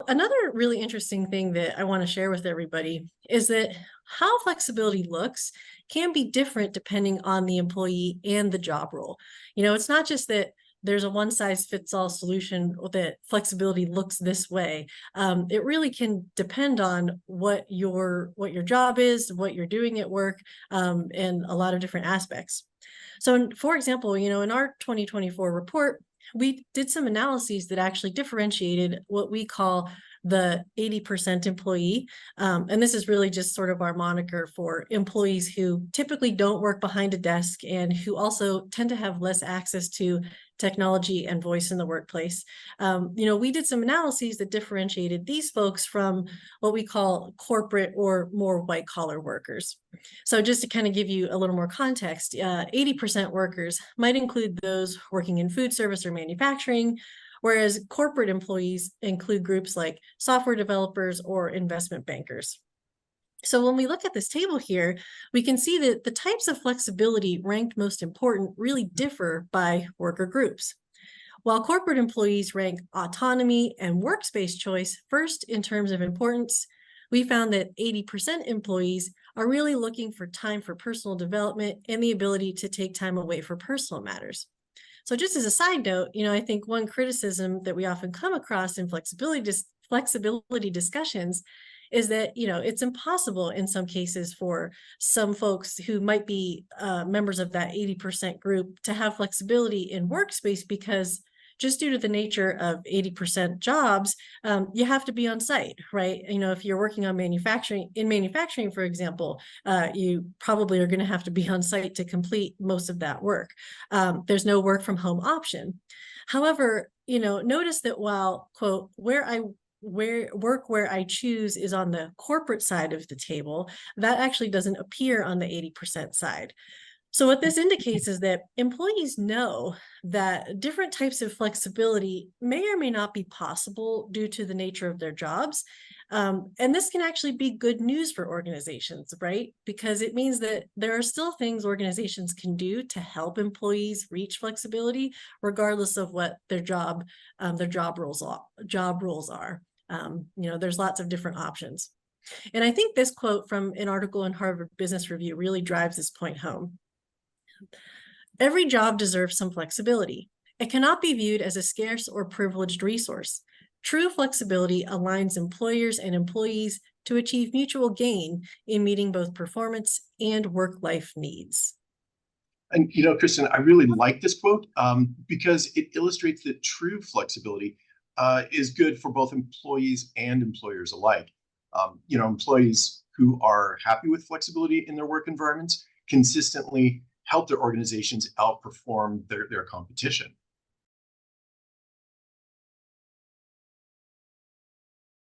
Another really interesting thing that I want to share with everybody is that how flexibility looks can be different depending on the employee and the job role. It's not just that there's a one size fits all solution that flexibility looks this way. It really can depend on what your job is, what you're doing at work, and a lot of different aspects. So, for example, in our 2024 report, we did some analyses that actually differentiated what we call the 80% employee. And this is really just sort of our moniker for employees who typically don't work behind a desk and who also tend to have less access to technology and voice in the workplace. We did some analyses that differentiated these folks from what we call corporate or more white collar workers. So just to kind of give you a little more context, 80% workers might include those working in food service or manufacturing, whereas corporate employees include groups like software developers or investment bankers. So when we look at this table here, we can see that the types of flexibility ranked most important really differ by worker groups. While corporate employees rank autonomy and workspace choice first in terms of importance, we found that 80% employees are really looking for time for personal development and the ability to take time away for personal matters. So just as a side note, I think one criticism that we often come across in flexibility discussions is that it's impossible in some cases for some folks who might be members of that 80% group to have flexibility in workspace because just due to the nature of 80% jobs, you have to be on site, right? If you're working on manufacturing, for example, you probably are going to have to be on site to complete most of that work. There's no work from home option. However, notice that while, quote, where I choose is on the corporate side of the table, that actually doesn't appear on the 80% side. So what this indicates is that employees know that different types of flexibility may or may not be possible due to the nature of their jobs. And this can actually be good news for organizations, right? Because it means that there are still things organizations can do to help employees reach flexibility, regardless of what their job roles are. There's lots of different options. And I think this quote from an article in Harvard Business Review really drives this point home. Every job deserves some flexibility. It cannot be viewed as a scarce or privileged resource. True flexibility aligns employers and employees to achieve mutual gain in meeting both performance and work-life needs. And, Kristen, I really like this quote because it illustrates that true flexibility is good for both employees and employers alike. Employees who are happy with flexibility in their work environments consistently help their organizations outperform their competition.